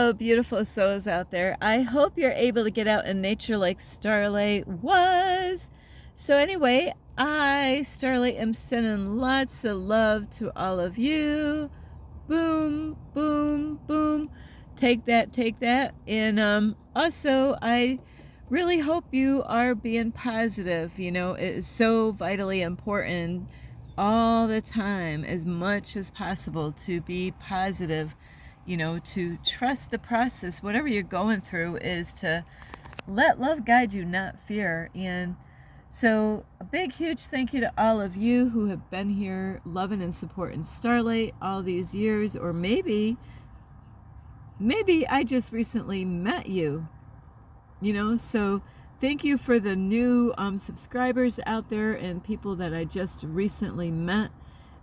Hello, beautiful souls out there. I hope you're able to get out in nature like Starlight was. So anyway, Starlight, am sending lots of love to all of you. Boom, boom, boom. Take that, take that. And also, I really hope you are being positive. You know, it is so vitally important all the time, as much as possible, to be positive. You know, to trust the process, whatever you're going through, is to let love guide you, not fear. And so a big, huge thank you to all of you who have been here loving and supporting Starlight all these years, or maybe I just recently met you, you know. So thank you for the new subscribers out there and people that I just recently met.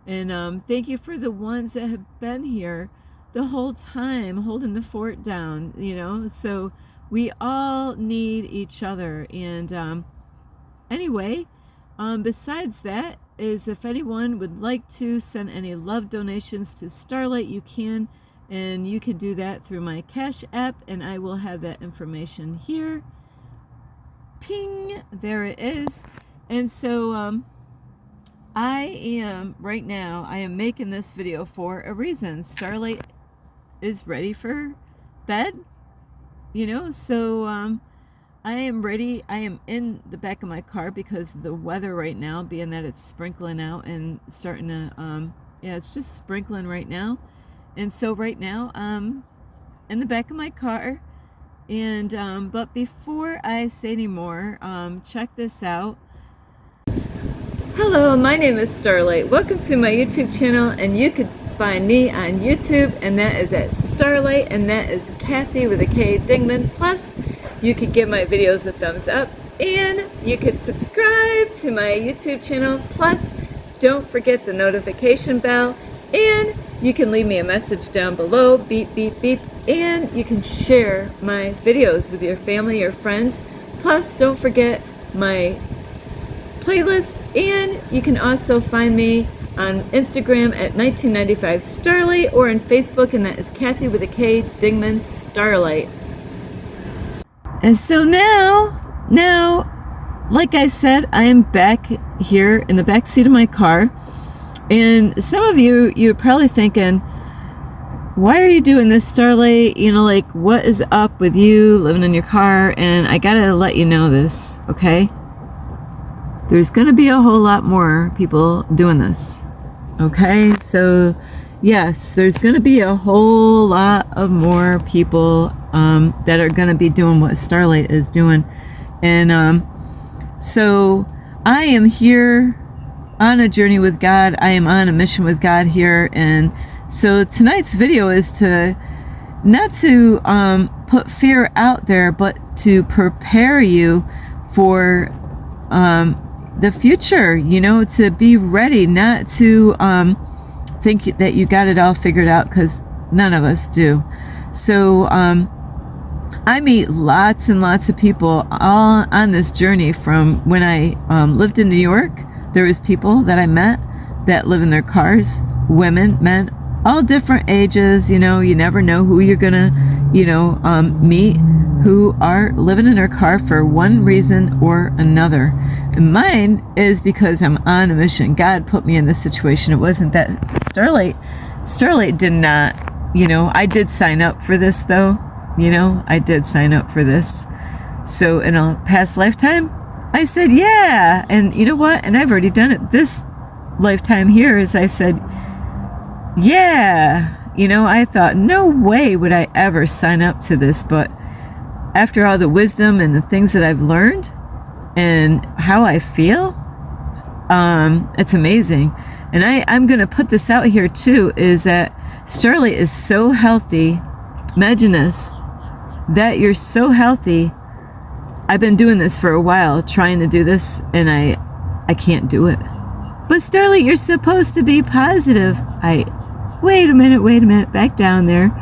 And thank you for the ones that have been here the whole time, holding the fort down, you know. So we all need each other. And anyway, besides that, is if anyone would like to send any love donations to Starlight, you can. And you could do that through my Cash App, and I will have that information here. Ping, there it is. And so I am making this video for a reason. Starlight is ready for bed, you know. So I am ready. I am in the back of my car because of the weather right now, being that it's sprinkling out and starting to yeah, it's just sprinkling right now. And so right now I'm in the back of my car. And but before I say any more, check this out. Hello, my name is Starlight. Welcome to my YouTube channel, and you could find me on YouTube, and that is at Starlight, and that is Kathy with a K Dingman. Plus, you could give my videos a thumbs up, and you could subscribe to my YouTube channel. Plus, don't forget the notification bell, and you can leave me a message down below, beep, beep, beep, and you can share my videos with your family or friends. Plus, don't forget my playlist, and you can also find me on Instagram at 1995 Starlight, or on Facebook, and that is Kathy with a K Dingman Starlight. And so now, like I said, I am back here in the back seat of my car. And some of you're probably thinking, why are you doing this, Starlight? You know, like, what is up with you living in your car? And I gotta let you know this, okay? There's gonna be a whole lot more people doing this, okay? So yes, there's gonna be a whole lot of more people that are gonna be doing what Starlight is doing. And so I am here on a journey with God. I am on a mission with God here. And so tonight's video is to not to put fear out there, but to prepare you for the future, you know, to be ready, not to think that you got it all figured out, because none of us do. So I meet lots and lots of people all on this journey. From when I lived in New York, there was people that I met that live in their cars, women, men, all different ages. You know, you never know who you're gonna, you know, meet, who are living in their car for one reason or another. And mine is because I'm on a mission. God put me in this situation. It wasn't that Starlight did not, you know. I did sign up for this, though. You know, I did sign up for this. So in a past lifetime, I said, yeah. And you know what? And I've already done it this lifetime here. As I said, yeah. You know, I thought, no way would I ever sign up to this. But after all the wisdom and the things that I've learned and how I feel, it's amazing. And I'm going to put this out here too, is that Starlight is so healthy. Imagine this, that you're so healthy. I've been doing this for a while, trying to do this, and I can't do it. But Starlight, you're supposed to be positive. Wait a minute, back down there.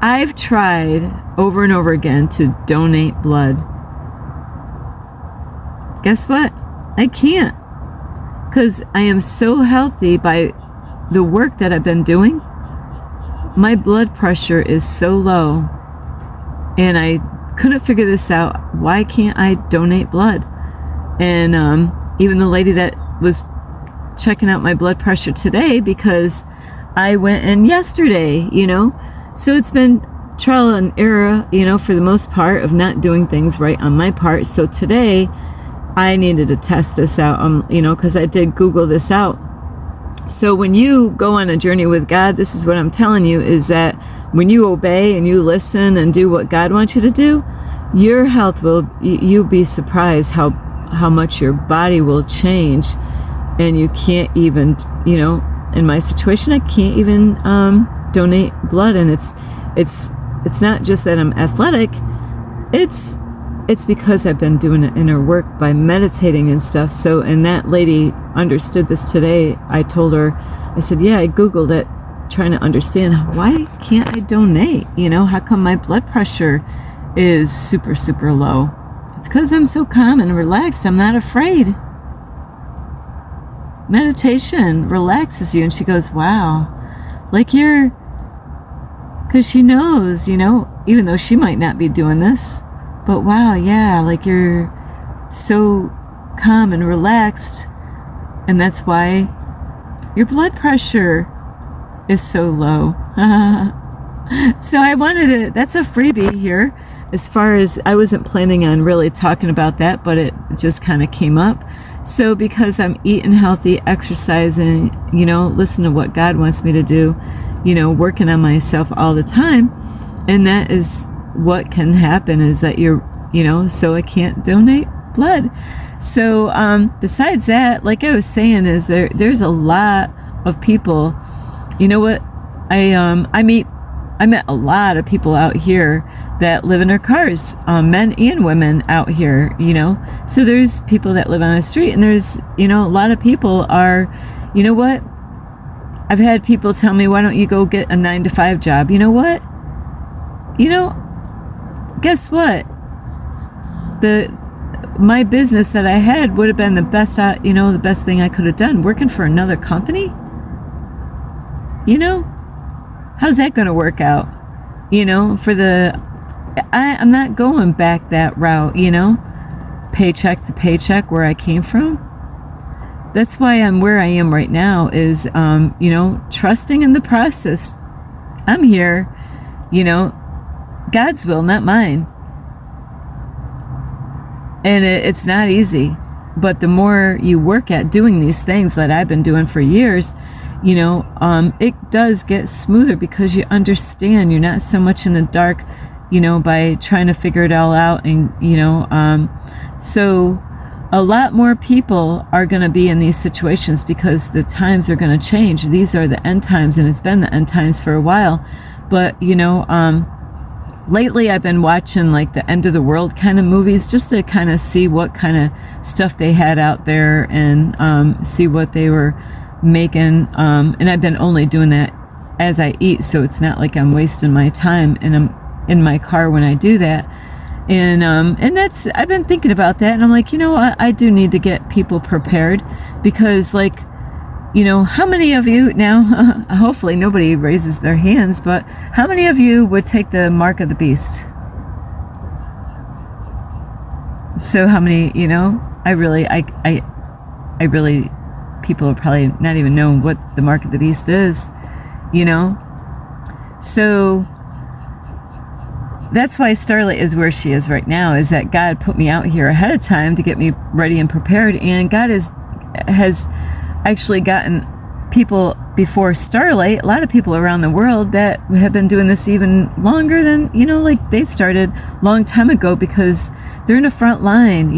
I've tried over and over again to donate blood. Guess what? I can't, because I am so healthy by the work that I've been doing. my blood pressure is so low, and I couldn't figure this out. Why can't I donate blood? And even the lady that was checking out my blood pressure today, because I went in yesterday, so it's been trial and error, for the most part, of not doing things right on my part. So today I needed to test this out, because I did Google this out. So when you go on a journey with God, this is what I'm telling you, is that when you obey and you listen and do what God wants you to do, your health you'll be surprised how much your body will change. And you can't even, in my situation, I can't even donate blood. And it's not just that I'm athletic, it's because I've been doing it inner work by meditating and stuff. So, and that lady understood this today. I told her, I said, yeah, I Googled it, trying to understand, why can't I donate? How come my blood pressure is super, super low? It's because I'm so calm and relaxed. I'm not afraid. Meditation relaxes you. And she goes, wow, because she knows, even though she might not be doing this, but wow, yeah, you're so calm and relaxed, and that's why your blood pressure is so low. So I wanted to, that's a freebie here, as far as I wasn't planning on really talking about that, but it just kind of came up. So because I'm eating healthy, exercising, listen to what God wants me to do, working on myself all the time, and that is what can happen, is that so I can't donate blood. So besides that, like I was saying, is there's a lot of people, what, I met a lot of people out here that live in their cars, men and women out here, so there's people that live on the street, and there's, a lot of people are, what, I've had people tell me, why don't you go get a 9-to-5 job? You know what? Guess what? My business that I had would have been the best, the best thing I could have done. Working for another company? How's that going to work out? I'm not going back that route, paycheck to paycheck where I came from. That's why I'm where I am right now, is, trusting in the process. I'm here, God's will, not mine. And it's not easy, but the more you work at doing these things that I've been doing for years, it does get smoother, because you understand you're not so much in the dark, by trying to figure it all out. And, so a lot more people are going to be in these situations, because the times are going to change. These are the end times, and it's been the end times for a while. But, lately I've been watching the end of the world kind of movies, just to kind of see what kind of stuff they had out there, and see what they were making. And I've been only doing that as I eat, so it's not like I'm wasting my time, and I'm in my car when I do that. And that's, I've been thinking about that, and I'm like, I do need to get people prepared, because how many of you now, hopefully nobody raises their hands, but how many of you would take the mark of the beast? So how many, I really, people are probably not even know what the mark of the beast is, So that's why Starlight is where she is right now, is that God put me out here ahead of time to get me ready and prepared. And God has actually gotten people before Starlight, a lot of people around the world that have been doing this even longer than, they started a long time ago, because they're in the front line,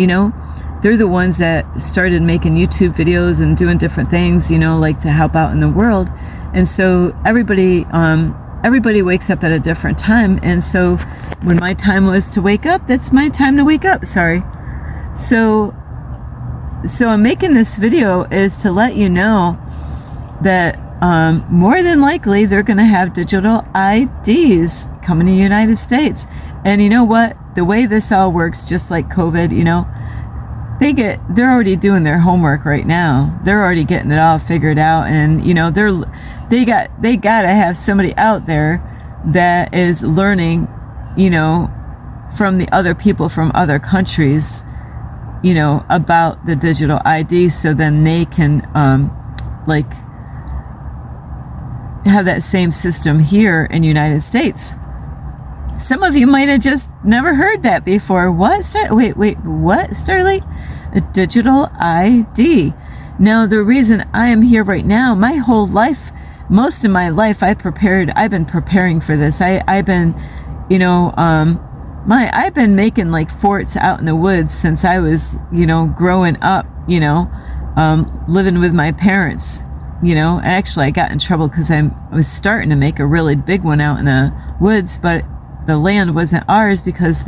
they're the ones that started making YouTube videos and doing different things, to help out in the world. And so everybody wakes up at a different time. And so when my time was to wake up, that's my time to wake up. Sorry. So I'm making this video is to let you know that more than likely they're going to have digital IDs coming to the United States. And you know what? The way this all works, just like COVID, they're already doing their homework right now. They're already getting it all figured out, and they gotta have somebody out there that is learning, you know, from the other people from other countries, you know, about the digital ID, so then they can like have that same system here in the United States. Some of you might have just never heard that before. What? Wait, what, Starlight? A digital ID. Now, the reason I am here right now, my whole life, most of my life, I've been preparing for this. I've been, you know, I've been making like forts out in the woods since I was, you know, growing up, you know, living with my parents, you know. And actually I got in trouble because I was starting to make a really big one out in the woods, but the land wasn't ours because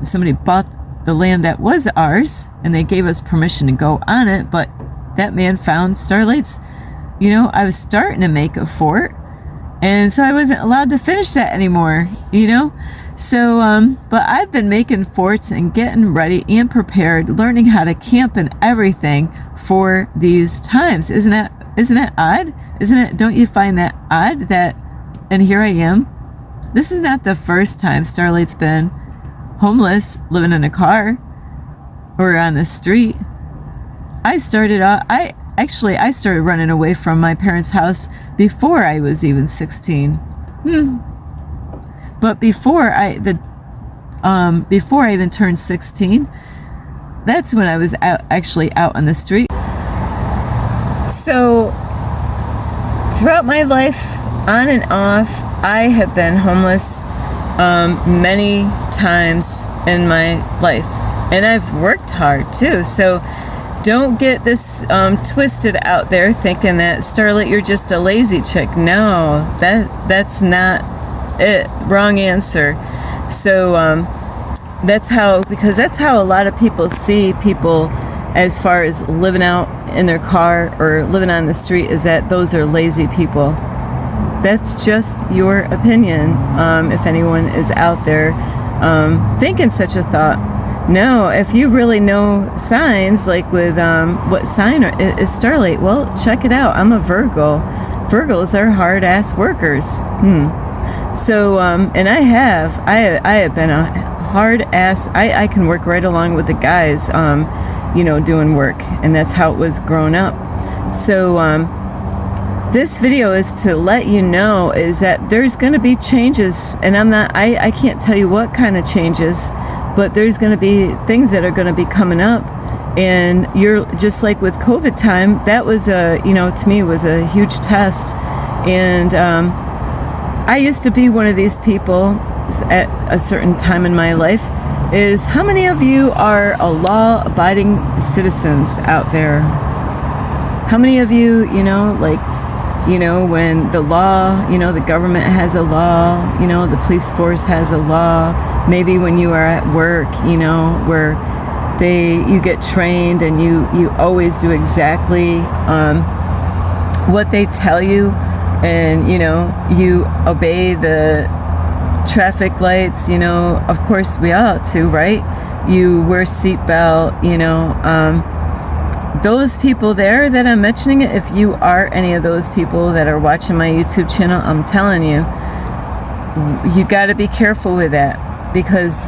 somebody bought the land that was ours and they gave us permission to go on it. But that man found Starlight's, you know, I was starting to make a fort, and so I wasn't allowed to finish that anymore, you know. So, but I've been making forts and getting ready and prepared, learning how to camp and everything for these times. Isn't that odd? Isn't it? Don't you find that odd that, and here I am. This is not the first time Starlight's been homeless, living in a car or on the street. I started running away from my parents' house before I was even 16. But before I even turned 16, that's when I was actually out on the street. So throughout my life, on and off, I have been homeless many times in my life, and I've worked hard too. So don't get this twisted out there thinking that, Starlight, you're just a lazy chick. No, that's not it. Wrong answer. So that's how a lot of people see people as far as living out in their car or living on the street, is that those are lazy people. That's just your opinion, if anyone is out there thinking such a thought. No, if you really know signs, like with what sign is Starlight, well, check it out. I'm a Virgo. Virgos are hard-ass workers. So, and I have been a hard-ass, I can work right along with the guys, you know, doing work, and that's how it was growing up. So, this video is to let you know is that there's going to be changes, and I can't tell you what kind of changes, but there's going to be things that are going to be coming up. And you're just like with COVID time, that was to me was a huge test. And I used to be one of these people at a certain time in my life. Is how many of you are a law-abiding citizens out there? How many of you, you know, like, you know, when the law, you know, the government has a law, you know, the police force has a law, maybe when you are at work, you know, where you get trained and you always do exactly what they tell you, and, you know, you obey the traffic lights, you know, of course we ought to, right? You wear seatbelt, you know, those people there that I'm mentioning it, if you are any of those people that are watching my YouTube channel, I'm telling you, you got to be careful with that, because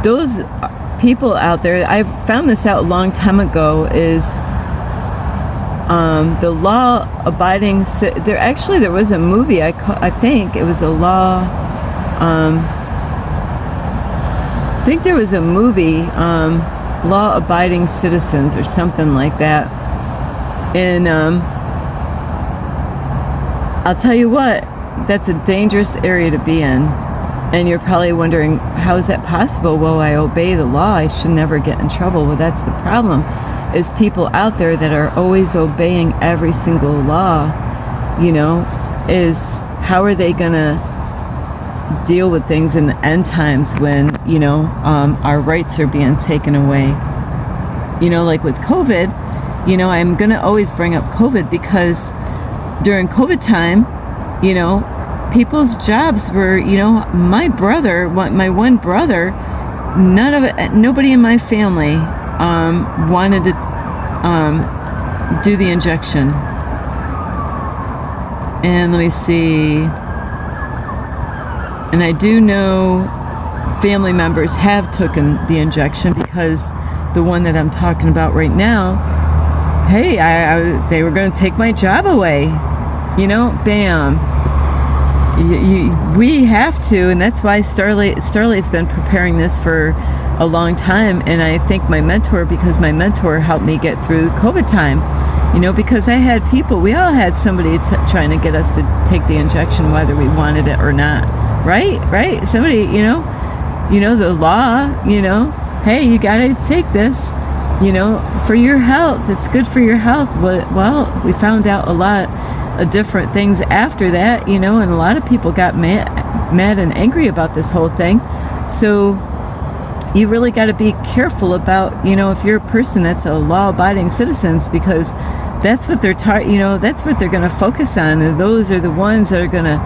those people out there, I found this out a long time ago, is the law-abiding. There was a movie. I think it was a law. I think there was a movie. Law-abiding citizens or something like that. And I'll tell you what, that's a dangerous area to be in. And you're probably wondering, how is that possible? Well, I obey the law, I should never get in trouble. Well, that's the problem, is people out there that are always obeying every single law, you know, is how are they gonna deal with things in the end times when, you know, our rights are being taken away? You know, like with COVID, you know, I'm gonna always bring up COVID because during COVID time, you know, people's jobs were, you know, my one brother, nobody in my family wanted to do the injection. And let me see. And I do know family members have taken the injection, because the one that I'm talking about right now, hey, they were going to take my job away. You know, bam. We have to, and that's why Starlight's been preparing this for a long time. And I thank my mentor, because my mentor helped me get through COVID time. You know, because I had people, we all had somebody trying to get us to take the injection, whether we wanted it or not. Right? Somebody, you know, the law, you know, hey, you got to take this, you know, for your health. It's good for your health. Well, we found out a lot of different things after that, you know, and a lot of people got mad and angry about this whole thing. So you really got to be careful about, you know, if you're a person that's a law-abiding citizens, because that's what they're that's what they're going to focus on. And those are the ones that are going to,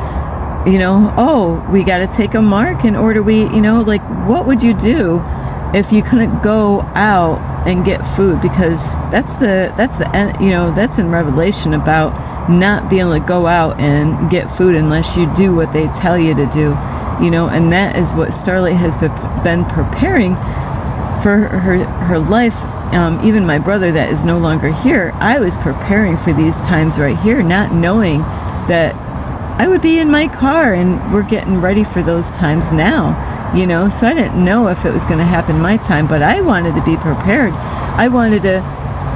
you know, oh, we got to take a mark in order you know, like, what would you do if you couldn't go out and get food? Because that's you know, that's in Revelation about not being able to go out and get food unless you do what they tell you to do, you know. And that is what Starlight has been preparing for her life. Even my brother that is no longer here, I was preparing for these times right here, not knowing that I would be in my car, and we're getting ready for those times now, you know. So I didn't know if it was going to happen my time, but I wanted to be prepared. I wanted to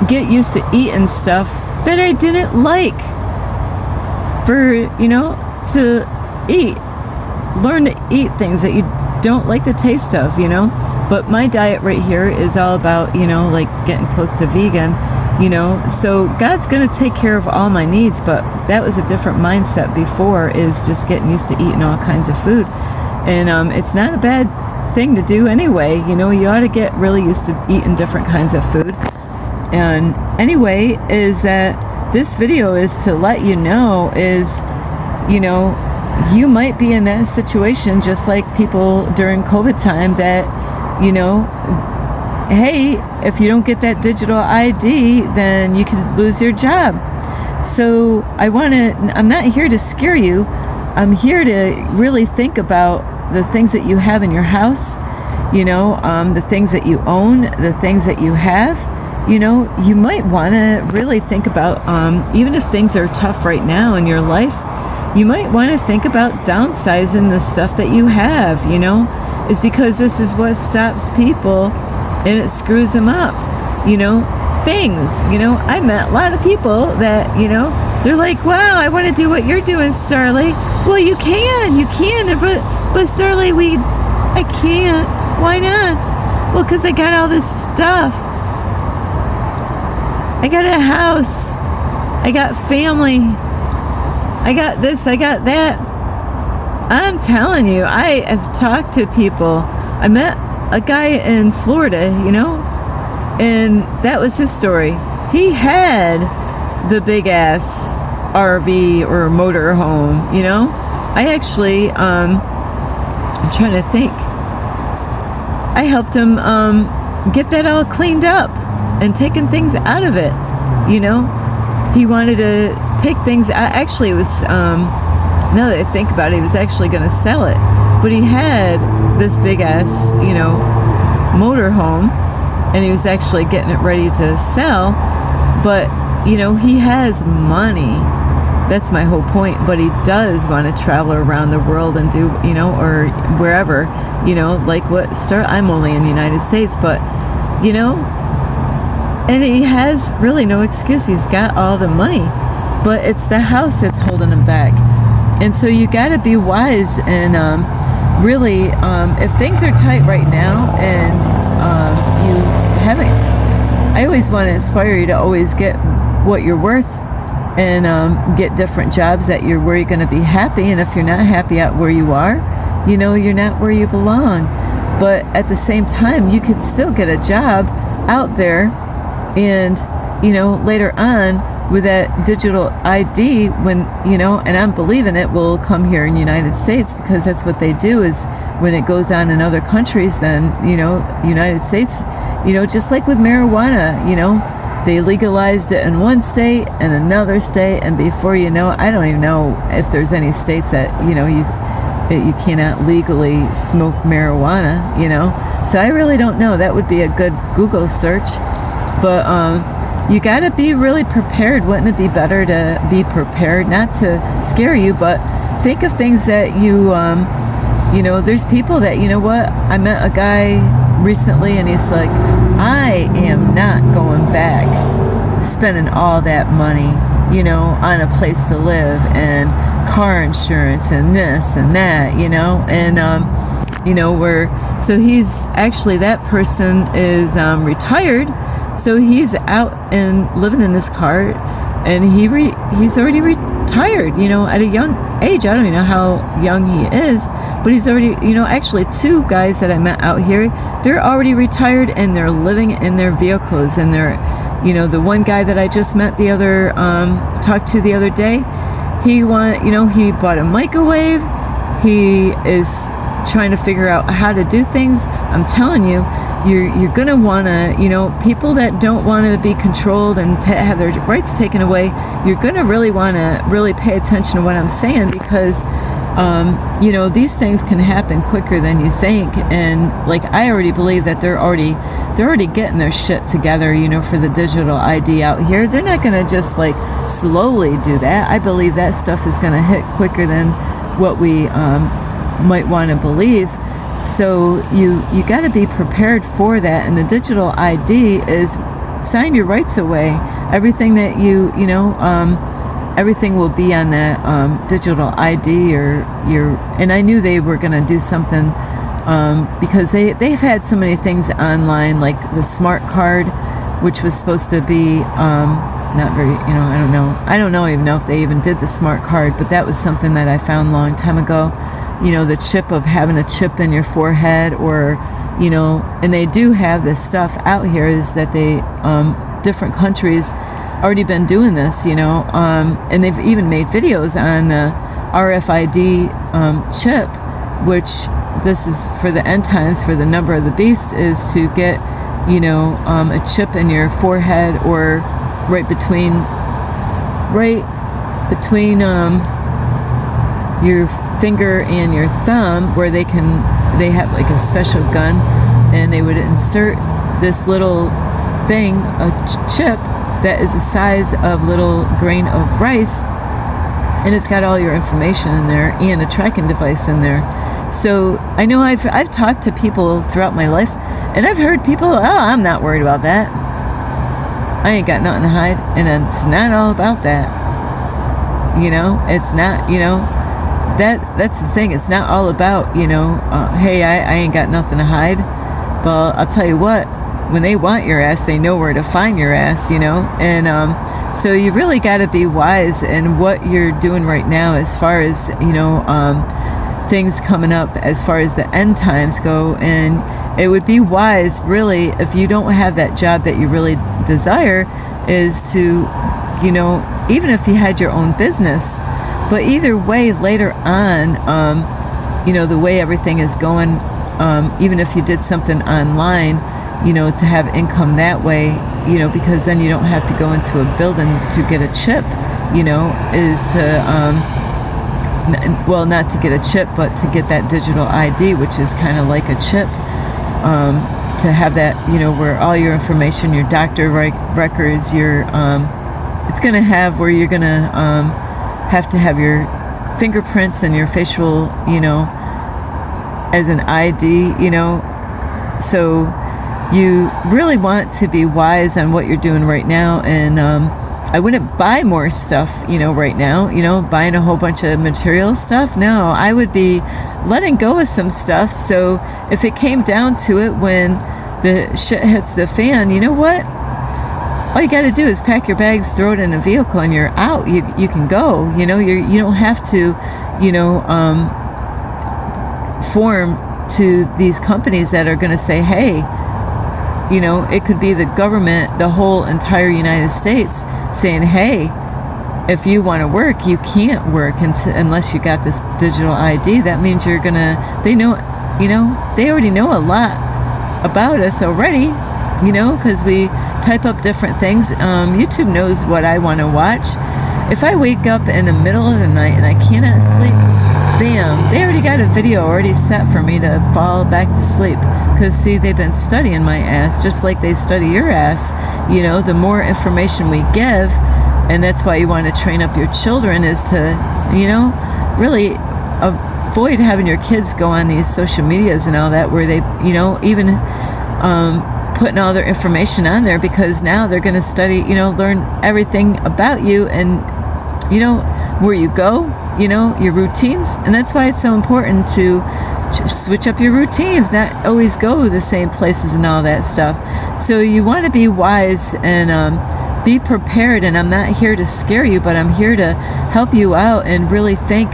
get used to eating stuff that I didn't like, for, you know, to eat, learn to eat things that you don't like the taste of, you know. But my diet right here is all about, you know, like getting close to vegan, you know. So God's going to take care of all my needs, but that was a different mindset before, is just getting used to eating all kinds of food. And it's not a bad thing to do anyway, you know. You ought to get really used to eating different kinds of food. And anyway, is that this video is to let you know is, you know, you might be in that situation just like people during COVID time that, you know, hey, if you don't get that digital ID, then you could lose your job. So I'm not here to scare you. I'm here to really think about the things that you have in your house, you know, the things that you own, the things that you have. You know, you might want to really think about, even if things are tough right now in your life, you might want to think about downsizing the stuff that you have, you know. Is because this is what stops people, and it screws them up, you know. Things, you know, I met a lot of people that, you know, they're like, wow, I want to do what you're doing, Starlight. Well, you can, but Starlight, I can't. Why not? Well, because I got all this stuff. I got a house, I got family, I got this, I got that. I'm telling you, I have talked to people. I met a guy in Florida, you know, and that was his story. He had the big ass RV or motor home, you know. I actually, I'm trying to think. I helped him get that all cleaned up and taking things out of it, you know. He wanted to take things out. Actually, it was, now that I think about it, he was actually going to sell it. But he had this big ass, you know, motor home, and he was actually getting it ready to sell. But, you know, he has money. That's my whole point. But he does want to travel around the world and do, you know, or wherever, you know, like I'm only in the United States, but, you know, and he has really no excuse. He's got all the money, but it's the house that's holding him back. And so you got to be wise and really, if things are tight right now and you haven't, I always want to inspire you to always get what you're worth and get different jobs that where you're going to be happy. And if you're not happy at where you are, you know, you're not where you belong. But at the same time, you could still get a job out there. And, you know, later on with that digital ID, when, you know, and I'm believing it will come here in the United States, because that's what they do, is when it goes on in other countries, then, you know, United States, you know, just like with marijuana, you know, they legalized it in one state and another state, and before you know it, I don't even know if there's any states that, you know, you cannot legally smoke marijuana, you know. So I really don't know. That would be a good Google search. But you got to be really prepared. Wouldn't it be better to be prepared, not to scare you, but think of things that you know, there's people that, you know what, I met a guy recently and he's like, I am not going back spending all that money, you know, on a place to live and car insurance and this and that, you know. And you know, so he's actually, that person is retired, so he's out and living in this car, and he's already retired, you know, at a young age. I don't even know how young he is, but he's already, you know, actually 2 guys that I met out here, they're already retired and they're living in their vehicles. And they're, you know, the one guy that I just met talked to the other day, he bought a microwave. He is trying to figure out how to do things. I'm telling you, you're gonna wanna, you know, people that don't want to be controlled and have their rights taken away, you're gonna really wanna really pay attention to what I'm saying, because you know, these things can happen quicker than you think. And like, I already believe that they're already getting their shit together, you know, for the digital ID out here. They're not gonna just like slowly do that. I believe that stuff is gonna hit quicker than what we might want to believe. So you got to be prepared for that. And the digital ID is sign your rights away. Everything that you know, everything will be on that digital ID, or and I knew they were going to do something because they've had so many things online, like the smart card, which was supposed to be not very, you know, I don't know even know if they even did the smart card, but that was something that I found a long time ago. You know, the chip of having a chip in your forehead, or, you know, and they do have this stuff out here, is that they different countries already been doing this, you know, and they've even made videos on the RFID chip, which this is for the end times, for the number of the beast, is to get, you know, a chip in your forehead, or right between your finger and your thumb, where they have like a special gun, and they would insert this little thing, a chip that is the size of little grain of rice, and it's got all your information in there and a tracking device in there. So I know I've talked to people throughout my life, and I've heard people, oh, I'm not worried about that, I ain't got nothing to hide. And it's not all about that, you know. It's not, you know, that's the thing. It's not all about, you know, hey, I ain't got nothing to hide. But I'll tell you what, when they want your ass, they know where to find your ass, you know. And so you really got to be wise in what you're doing right now, as far as, you know, things coming up as far as the end times go. And it would be wise, really, if you don't have that job that you really desire, is to, you know, even if you had your own business, but either way, later on, you know, the way everything is going, even if you did something online, you know, to have income that way, you know, because then you don't have to go into a building to get a chip, you know, is to, well, not to get a chip, but to get that digital ID, which is kind of like a chip, to have that, you know, where all your information, your doctor records, your, it's going to have where you're going to have to have your fingerprints and your facial, you know, as an ID, you know. So you really want to be wise on what you're doing right now. And I wouldn't buy more stuff, you know, right now, you know, buying a whole bunch of material stuff. No, I would be letting go of some stuff. So if it came down to it, when the shit hits the fan, you know what? All you got to do is pack your bags, throw it in a vehicle, and you're out. You can go. You know, you don't have to, you know, form to these companies that are going to say, hey, you know, it could be the government, the whole entire United States, saying, hey, if you want to work, you can't work unless you got this digital ID. That means you're gonna, they know, you know, they already know a lot about us already. because we type up different things. YouTube knows what I want to watch. If I wake up in the middle of the night and I cannot sleep, bam, they already got a video already set for me to fall back to sleep. Because, see, they've been studying my ass just like they study your ass. The more information we give, and that's why you want to train up your children, is to, really avoid having your kids go on these social medias and all that, where they, even putting all their information on there, because now they're going to study, learn everything about you and, where you go, your routines. And that's why it's so important to switch up your routines, not always go the same places and all that stuff. So you want to be wise and be prepared. And I'm not here to scare you, but I'm here to help you out and really think,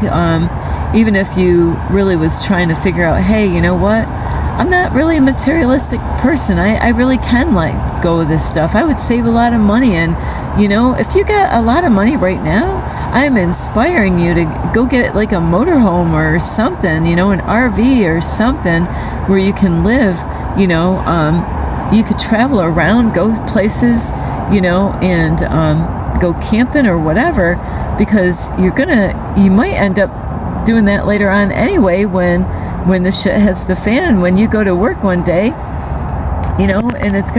even if you really was trying to figure out, hey, you know what? I'm not really a materialistic person. I really can let go of this stuff. I would save a lot of money. And, if you got a lot of money right now, I'm inspiring you to go get like a motorhome or something, an RV or something where you can live, you could travel around, go places, and go camping or whatever, because you might end up doing that later on anyway when the shit hits the fan, when you go to work one day, and it's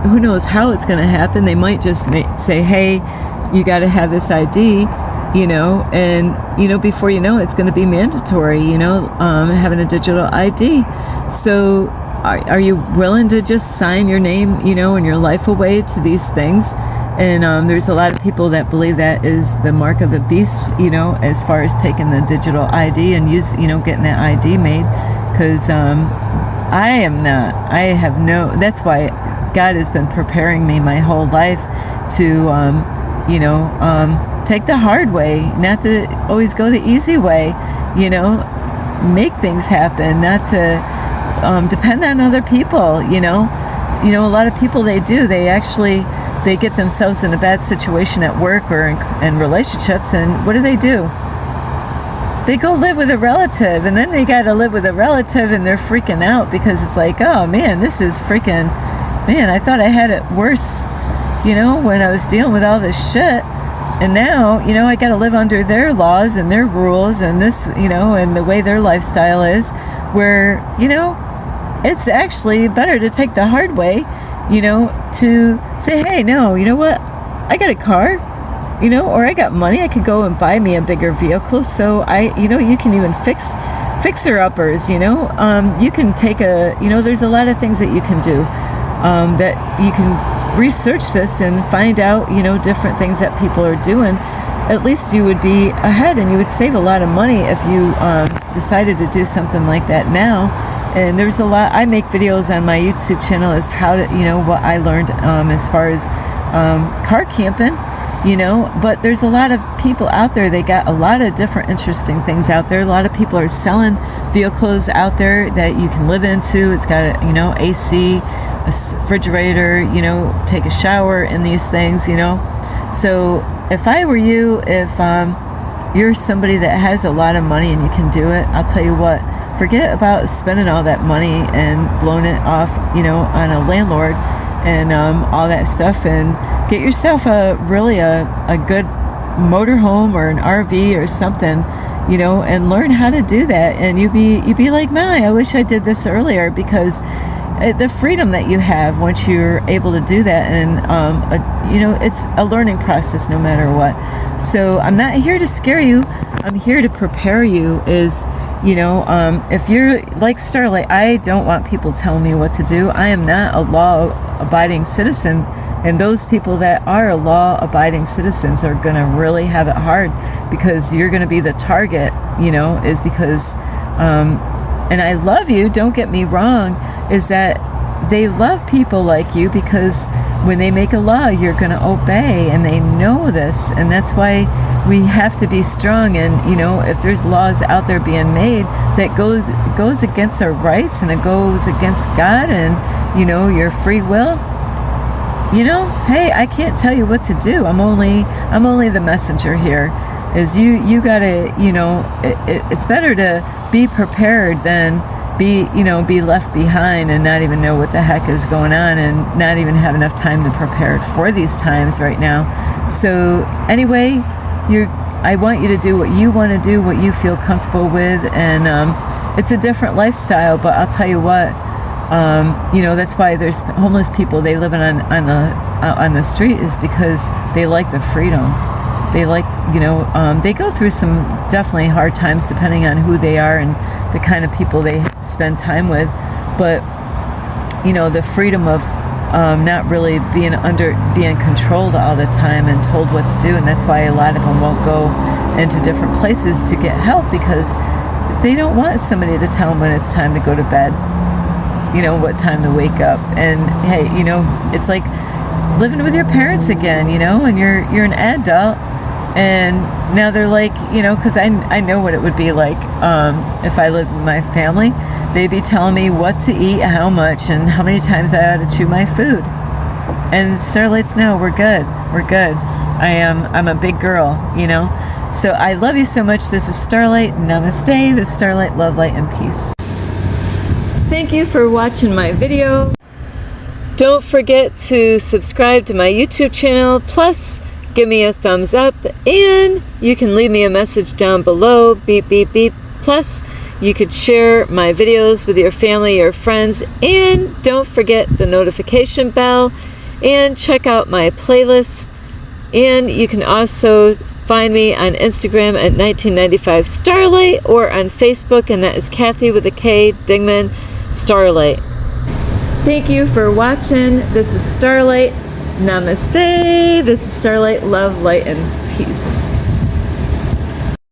who knows how it's gonna happen. They might just say, hey, you got to have this ID, and before you know it's going to be mandatory, having a digital ID. So are you willing to just sign your name, and your life away to these things? And there's a lot of people that believe that is the mark of the beast, as far as taking the digital ID and getting that ID made. Because I am not. That's why God has been preparing me my whole life to, take the hard way, not to always go the easy way, make things happen, not to depend on other people, a lot of people, they get themselves in a bad situation at work or in relationships, and what do? They go live with a relative, and then they got to live with a relative, and they're freaking out because it's like, oh man, this is freaking, man, I thought I had it worse, when I was dealing with all this shit. And now, I got to live under their laws and their rules and this, and the way their lifestyle is, where, it's actually better to take the hard way, to say, hey, no, you know what? I got a car, or I got money. I could go and buy me a bigger vehicle. So you can even fixer-uppers, you can take there's a lot of things that you can do, that you can research this and find out, different things that people are doing. At least you would be ahead, and you would save a lot of money if you decided to do something like that now. And there's a lot, I make videos on my YouTube channel as how to, what I learned as far as car camping, but there's a lot of people out there. They got a lot of different interesting things out there. A lot of people are selling vehicles out there that you can live into. It's got a, AC, a refrigerator, take a shower in these things, So if I were you, if you're somebody that has a lot of money and you can do it, I'll tell you what, forget about spending all that money and blowing it off, on a landlord and all that stuff, and get yourself a good motorhome or an RV or something, and learn how to do that. And you'd be like, man, I wish I did this earlier, because the freedom that you have once you're able to do that, and it's a learning process no matter what. So I'm not here to scare you. I'm here to prepare you. If you're like Starlight, I don't want people telling me what to do. I am not a law-abiding citizen, and those people that are law-abiding citizens are going to really have it hard, because you're going to be the target, is because, and I love you, don't get me wrong, is that they love people like you, because when they make a law, you're going to obey, and they know this, and that's why we have to be strong. And if there's laws out there being made that goes against our rights, and it goes against God and your free will, hey, I can't tell you what to do. I'm only the messenger here. Is you gotta, it's better to be prepared than be left behind and not even know what the heck is going on, and not even have enough time to prepare for these times right now. So anyway, I want you to do what you want to do, what you feel comfortable with, and it's a different lifestyle, but I'll tell you what, that's why there's homeless people. They live on the street is because they like the freedom. They like, they go through some definitely hard times depending on who they are and the kind of people they spend time with. But, the freedom of not really being controlled all the time and told what to do. And that's why a lot of them won't go into different places to get help, because they don't want somebody to tell them when it's time to go to bed, what time to wake up. And hey, it's like living with your parents again, and you're an adult. And now they're like, because I know what it would be like if I lived with my family. They'd be telling me what to eat, how much, and how many times I ought to chew my food. And Starlights, no, we're good. We're good. I'm a big girl, So I love you so much. This is Starlight. Namaste. This is Starlight, love, light, and peace. Thank you for watching my video. Don't forget to subscribe to my YouTube channel. Plus, give me a thumbs up, and you can leave me a message down below, beep, beep, beep. Plus, you could share my videos with your family or friends, and don't forget the notification bell, and check out my playlist. And you can also find me on Instagram at 1995 Starlight, or on Facebook, and that is Kathy with a K, Dingman Starlight. Thank you for watching. This is Starlight. Namaste. This is Starlight, love, light, and peace.